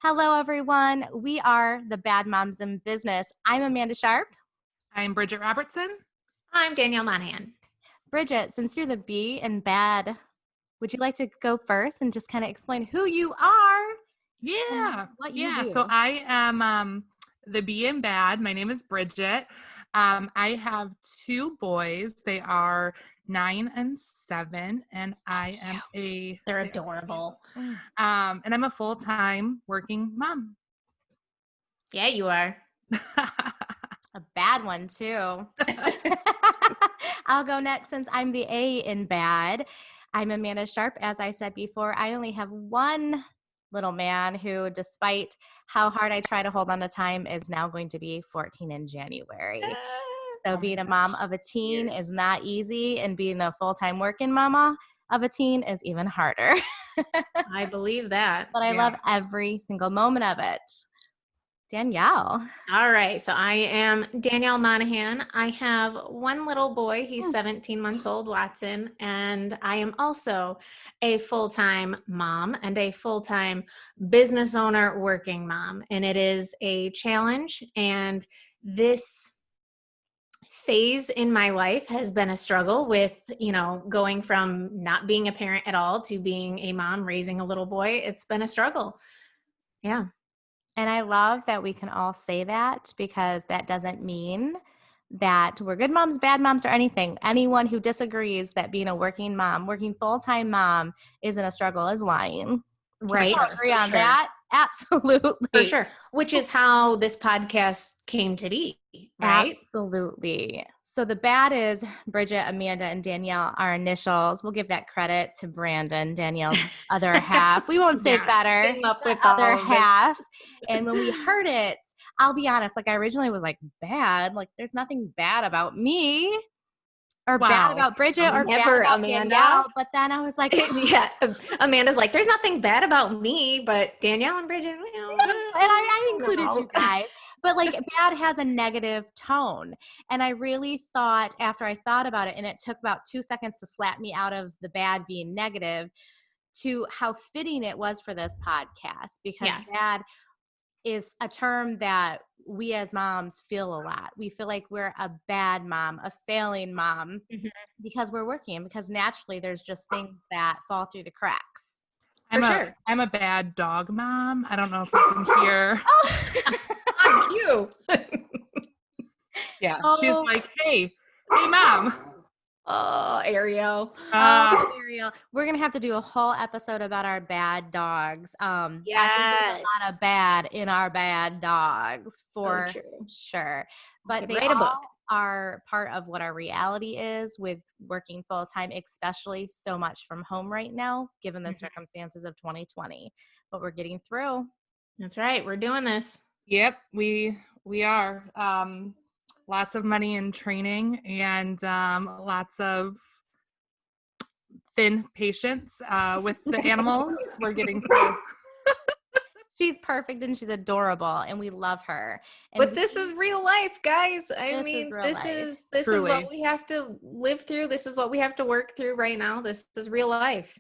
Hello, everyone. We are the Bad Moms in Business. I'm Amanda Sharp. I'm Bridgette Robertson. I'm Danielle Monahan. Bridgette, since you're the B in bad, would you like to go first and just kind of explain who you are? Yeah. What you do? So I am the B in bad. My name is Bridgette. I have two boys. They are 9 and 7, and I am They're adorable. and I'm a full-time working mom. Yeah, you are. A bad one, too. I'll go next since I'm the A in bad. I'm Amanda Sharp. As I said before, I only have one little man who, despite how hard I try to hold on to time, is now going to be 14 in January. So being a mom of a teen is not easy, and being a full-time working mama of a teen is even harder. I believe that. But I love every single moment of it. Danielle. All right. So I am Danielle Monahan. I have one little boy. He's 17 months old, Watson. And I am also a full-time mom and a full-time business owner working mom. And it is a challenge. And this phase in my life has been a struggle with, going from not being a parent at all to being a mom raising a little boy. It's been a struggle. Yeah. And I love that we can all say that, because that doesn't mean that we're good moms, bad moms, or anything. Anyone who disagrees that being a working mom, working full-time mom isn't a struggle is lying. Right. Can we agree on that? Absolutely. For sure. Which is how this podcast came to be, right? Absolutely. So the bad is Bridgette, Amanda, and Danielle, our initials. We'll give that credit to Brandon, Danielle's other half. We won't say better. Came up with The other all of it. half. And when we heard it, I'll be honest, I originally was like, bad? There's nothing bad about me. Or bad about Bridgette, or Never, bad about Amanda. Danielle. But then I was like, yeah, Amanda's like, there's nothing bad about me, but Danielle and Bridgette, and I included you guys. But bad has a negative tone. And I really thought, after I thought about it, and it took about 2 seconds to slap me out of the bad being negative, to how fitting it was for this podcast, because bad is a term that we as moms feel a lot. We feel like we're a bad mom, a failing mom, because we're working, because naturally there's just things that fall through the cracks. I'm a bad dog mom. I don't know if you can hear. On cue. Yeah. She's like, hey, mom. Oh, Ariel. Ariel. We're going to have to do a whole episode about our bad dogs. I think there's a lot of bad in our bad dogs, for sure. But they all are part of what our reality is with working full time, especially so much from home right now, given the circumstances of 2020. But we're getting through. That's right. We're doing this. Yep, we are. Lots of money in training, and lots of thin patience with the animals. We're getting through. She's perfect and she's adorable, and we love her. But this is real life, guys. This is what we have to live through. This is what we have to work through right now. This is real life.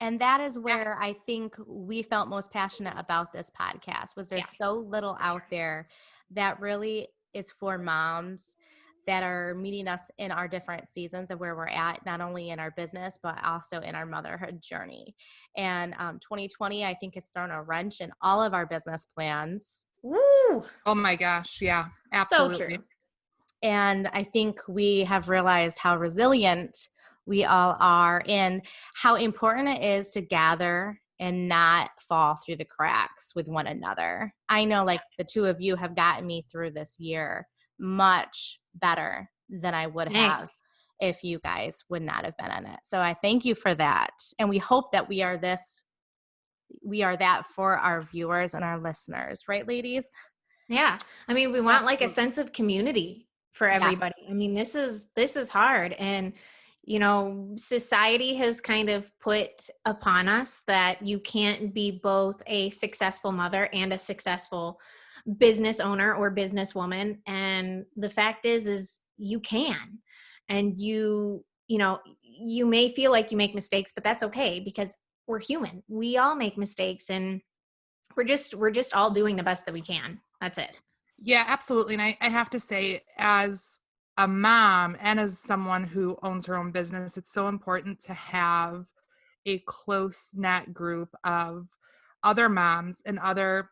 And that is where I think we felt most passionate about this podcast, was there's so little out there that really is for moms that are meeting us in our different seasons of where we're at, not only in our business, but also in our motherhood journey. And 2020, I think, has thrown a wrench in all of our business plans. Woo! Oh my gosh. Yeah, absolutely. So true. And I think we have realized how resilient we all are, and how important it is to gather and not fall through the cracks with one another. I know the two of you have gotten me through this year much better than I would have if you guys would not have been in it. So I thank you for that. And we hope that we are that for our viewers and our listeners, right, ladies? Yeah. I mean, we want a sense of community for everybody. Yes. I mean, this is hard. And society has kind of put upon us that you can't be both a successful mother and a successful business owner or businesswoman. And the fact is you can. And you may feel like you make mistakes, but that's okay, because we're human. We all make mistakes, and we're just all doing the best that we can. That's it. Yeah, absolutely. And I have to say, as a mom and as someone who owns her own business, it's so important to have a close knit group of other moms and other,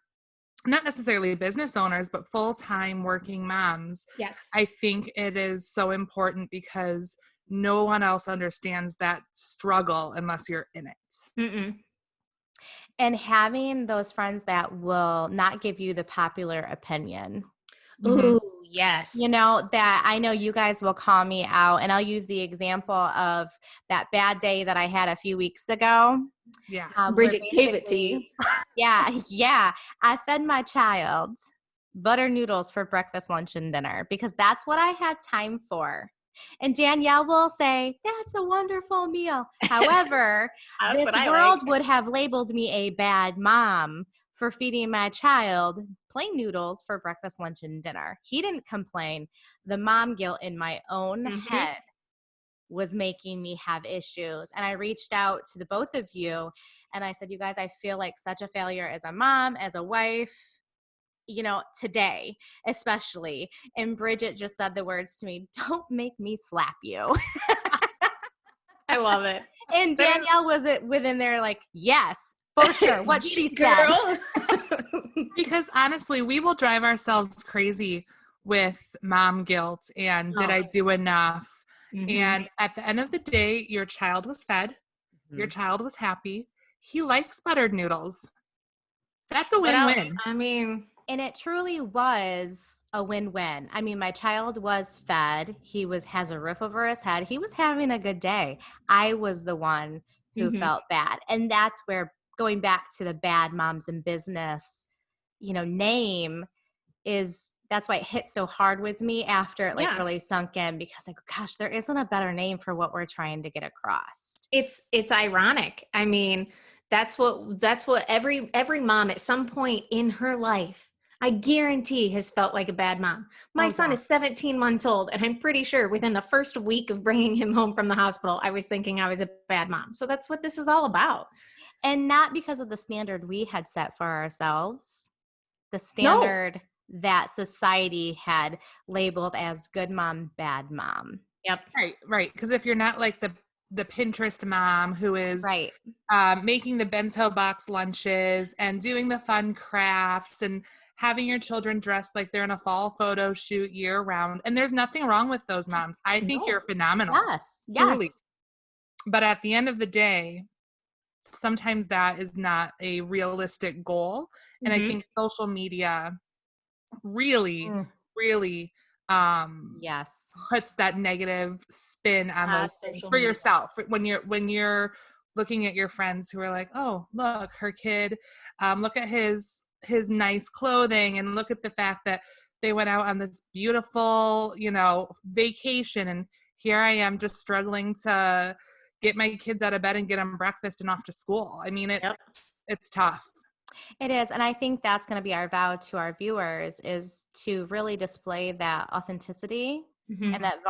not necessarily business owners, but full-time working moms. Yes. I think it is so important because no one else understands that struggle unless you're in it. Mm-mm. And having those friends that will not give you the popular opinion. Ooh, yes. You know, that I know you guys will call me out, and I'll use the example of that bad day that I had a few weeks ago. Yeah. Where Bridgette gave it to you. Yeah. I fed my child butter noodles for breakfast, lunch, and dinner because that's what I had time for. And Danielle will say, that's a wonderful meal. However, That's this what I world like. would have labeled me a bad mom for feeding my child plain noodles for breakfast, lunch, and dinner. He didn't complain. The mom guilt in my own head was making me have issues. And I reached out to the both of you and I said, you guys, I feel like such a failure as a mom, as a wife, you know, today, especially. And Bridgette just said the words to me, don't make me slap you. I love it. And Danielle was within there like, yes, for sure. What she said. Girl. Because honestly, we will drive ourselves crazy with mom guilt and did I do enough? And at the end of the day, your child was fed. Your child was happy. He likes buttered noodles. That's a What else? win-win. I mean, And it truly was a win-win. I mean, my child was fed. He has a roof over his head. He was having a good day. I was the one who felt bad. And that's where, going back to the bad moms in business, you know, name is, that's why it hit so hard with me after it like really sunk in, because like, gosh, there isn't a better name for what we're trying to get across. It's ironic. I mean, that's what every mom at some point in her life, I guarantee, has felt like a bad mom. My son is 17 months old, and I'm pretty sure within the first week of bringing him home from the hospital, I was thinking I was a bad mom. So that's what this is all about. And not because of the standard we had set for ourselves, the standard that society had labeled as good mom, bad mom. Yep. Right. Because if you're not like the Pinterest mom who is making the bento box lunches and doing the fun crafts and having your children dressed like they're in a fall photo shoot year round. And there's nothing wrong with those moms. I think you're phenomenal. Yes. Truly. But at the end of the day, sometimes that is not a realistic goal. And I think social media really puts that negative spin on those things for yourself when you're looking at your friends who are like, oh, look, her kid, look at his nice clothing, and look at the fact that they went out on this beautiful, you know, vacation, and here I am just struggling to get my kids out of bed and get them breakfast and off to school. I mean, it's tough. It is. And I think that's going to be our vow to our viewers, is to really display that authenticity and that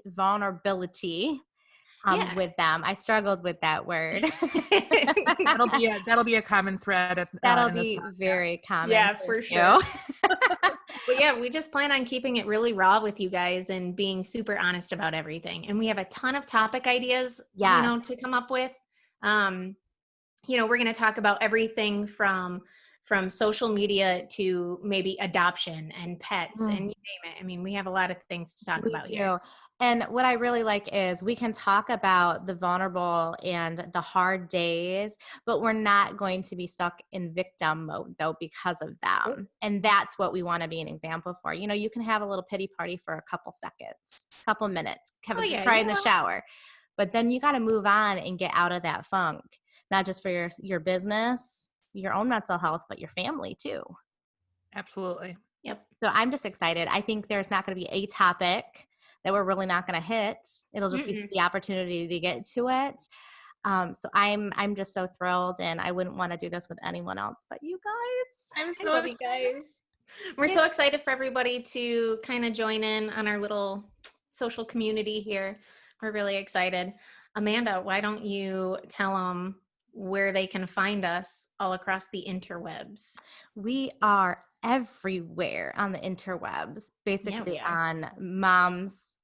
vulnerability with them. I struggled with that word. That'll be a common thread. That'll be very common. Yeah, for sure. But yeah, we just plan on keeping it really raw with you guys and being super honest about everything. And we have a ton of topic ideas, you know, to come up with. You know, we're going to talk about everything from social media to maybe adoption and pets and you name it. I mean, we have a lot of things to talk about here. And what I really like is we can talk about the vulnerable and the hard days, but we're not going to be stuck in victim mode though because of them. And that's what we want to be an example for. You know, you can have a little pity party for a couple seconds, couple minutes, cry in the shower, but then you got to move on and get out of that funk. Not just for your business, your own mental health, but your family too. Absolutely. Yep. So I'm just excited. I think there's not going to be a topic that we're really not going to hit. It'll just be the opportunity to get to it. So I'm just so thrilled, and I wouldn't want to do this with anyone else but you guys. I'm so excited. We're so excited for everybody to kind of join in on our little social community here. We're really excited. Amanda, why don't you tell them where they can find us all across the interwebs. We are everywhere on the interwebs, basically on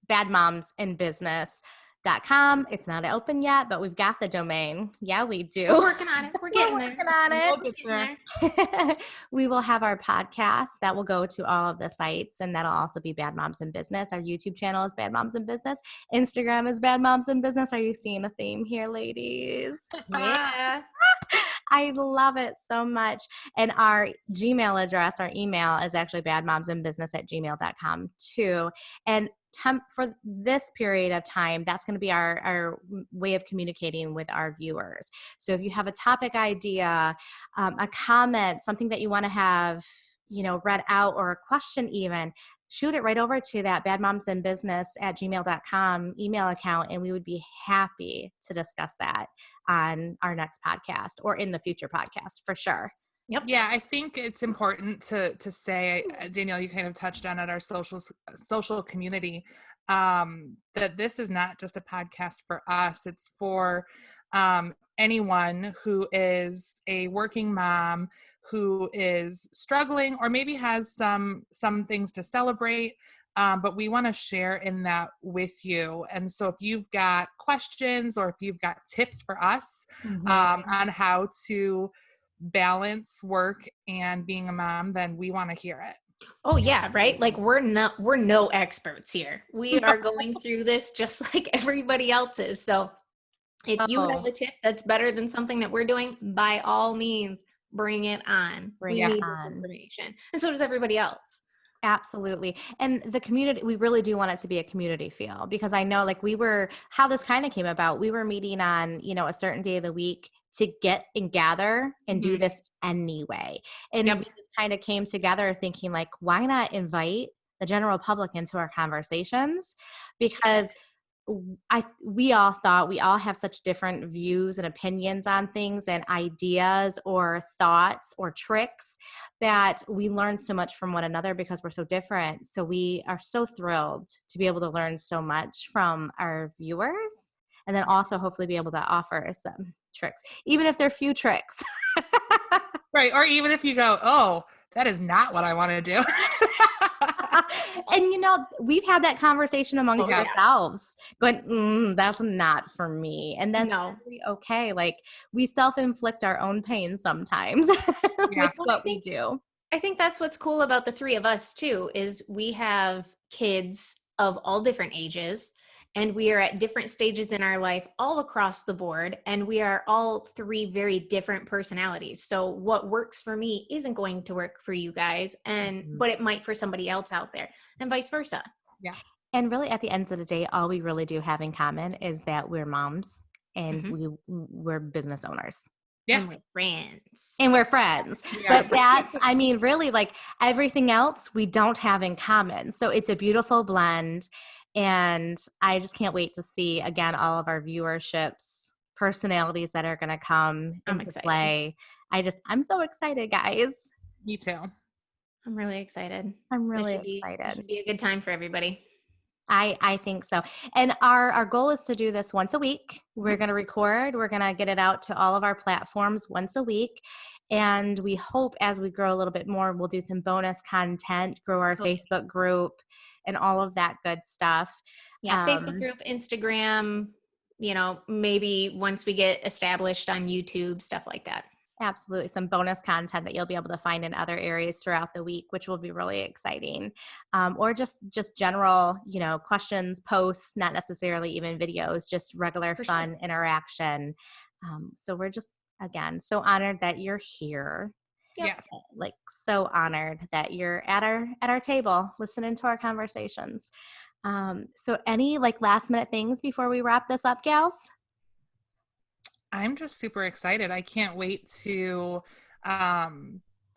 Bad Moms in Business.com. It's not open yet, but we've got the domain. Yeah, we do. We're working on it. We're getting there. We'll get there. We will have our podcast that will go to all of the sites, and that'll also be Bad Moms in Business. Our YouTube channel is Bad Moms in Business. Instagram is Bad Moms in Business. Are you seeing a theme here, ladies? Yeah. I love it so much. And our Gmail address, our email is actually badmomsinbusiness@gmail.com too. And for this period of time, that's going to be our way of communicating with our viewers. So if you have a topic idea, a comment, something that you want to have, read out, or a question even, shoot it right over to that badmomsinbusiness@gmail.com email account, and we would be happy to discuss that on our next podcast or in the future podcast for sure. Yep. Yeah, I think it's important to say, Danielle, you kind of touched on at our social community, that this is not just a podcast for us. It's for anyone who is a working mom who is struggling or maybe has some things to celebrate. But we want to share in that with you. And so if you've got questions or if you've got tips for us on how to balance work and being a mom, then we want to hear it. Oh yeah, right? Like we're no experts here. We are going through this just like everybody else is. So if you have a tip that's better than something that we're doing, by all means, bring it on. We need this information. And so does everybody else. Absolutely. And the community, we really do want it to be a community feel, because I know how this kind of came about. We were meeting on, a certain day of the week to get and gather and do this anyway. And we just kind of came together thinking like, why not invite the general public into our conversations? Because we all thought we all have such different views and opinions on things and ideas or thoughts or tricks that we learn so much from one another because we're so different. So we are so thrilled to be able to learn so much from our viewers, and then also hopefully be able to offer some tricks, even if they're few tricks. Right. Or even if you go, oh, that is not what I want to do. And we've had that conversation amongst ourselves going, that's not for me. And that's totally okay. Like, we self-inflict our own pain sometimes with what we do. I think that's what's cool about the three of us too, is we have kids of all different ages, and we are at different stages in our life all across the board. And we are all three very different personalities. So what works for me isn't going to work for you guys, but it might for somebody else out there, and vice versa. Yeah. And really at the end of the day, all we really do have in common is that we're moms and we're business owners. Yeah. And we're friends. Yeah. But that's, really like everything else we don't have in common. So it's a beautiful blend. And I just can't wait to see, again, all of our viewerships, personalities that are going to come into play. I'm so excited, guys. Me too. I'm really excited. I'm really excited. It should be a good time for everybody. I think so. And our goal is to do this once a week. We're going to record. We're going to get it out to all of our platforms once a week. And we hope as we grow a little bit more, we'll do some bonus content, grow our Facebook group, and all of that good stuff. Yeah, Facebook group, Instagram, maybe once we get established on YouTube, stuff like that. Absolutely. Some bonus content that you'll be able to find in other areas throughout the week, which will be really exciting. Or just general, questions, posts, not necessarily even videos, just regular fun interaction. So we're just, again, so honored that you're here. Yeah. Like, so honored that you're at our table listening to our conversations. So any last minute things before we wrap this up, gals? I'm just super excited. I can't wait to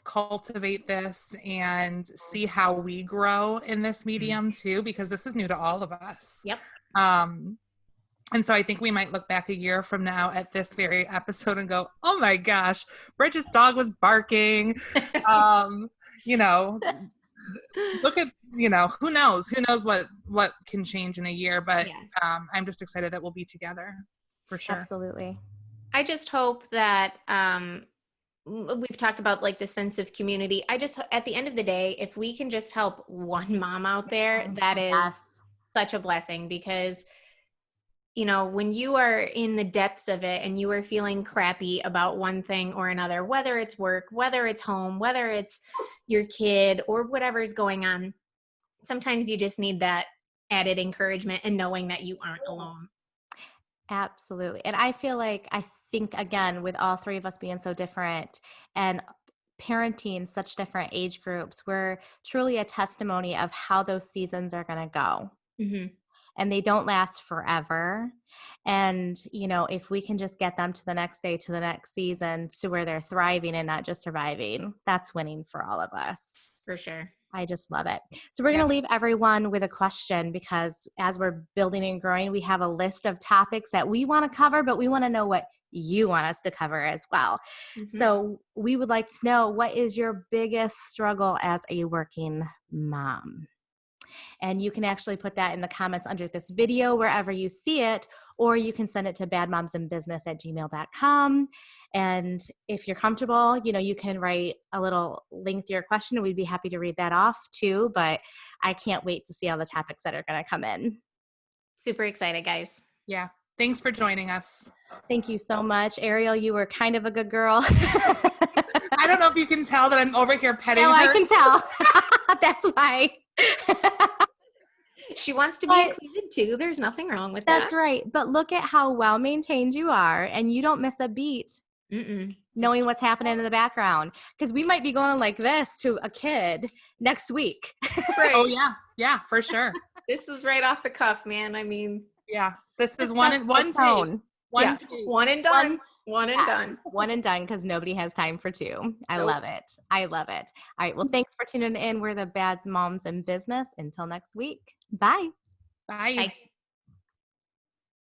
cultivate this and see how we grow in this medium too, because this is new to all of us. Yep. And so I think we might look back a year from now at this very episode and go, oh my gosh, Bridgette's dog was barking. Look at, who knows what can change in a year, but I'm just excited that we'll be together for sure. Absolutely. I just hope that we've talked about like the sense of community. I just, at the end of the day, if we can just help one mom out there, that is Yes. such a blessing, because when you are in the depths of it and you are feeling crappy about one thing or another, whether it's work, whether it's home, whether it's your kid or whatever is going on, sometimes you just need that added encouragement and knowing that you aren't alone. Absolutely. And I think, again, with all three of us being so different and parenting such different age groups, we're truly a testimony of how those seasons are going to go. Mm-hmm. And they don't last forever. And, if we can just get them to the next day, to the next season, to where they're thriving and not just surviving, that's winning for all of us. For sure. I just love it. So we're going to leave everyone with a question, because as we're building and growing, we have a list of topics that we want to cover, but we want to know what you want us to cover as well. Mm-hmm. So we would like to know, what is your biggest struggle as a working mom? And you can actually put that in the comments under this video, wherever you see it, or you can send it to badmomsandbusiness@gmail.com. And if you're comfortable, you can write a little lengthier question, and we'd be happy to read that off too. But I can't wait to see all the topics that are going to come in. Super excited, guys. Yeah. Thanks for joining us. Thank you so much. Ariel, you were kind of a good girl. I don't know if you can tell that I'm over here petting her. I can tell. That's why. She wants to be included too. There's nothing wrong with that. That's right. But look at how well maintained you are, and you don't miss a beat. Knowing what's happening in the background, because we might be going like this to a kid next week. Right. Oh yeah, for sure. This is right off the cuff, man. I mean, yeah, this is one tone. One and done. One and done. One and done, because nobody has time for two. I love it. All right. Well, thanks for tuning in. We're the Bad Moms in Business. Until next week. Bye. Bye.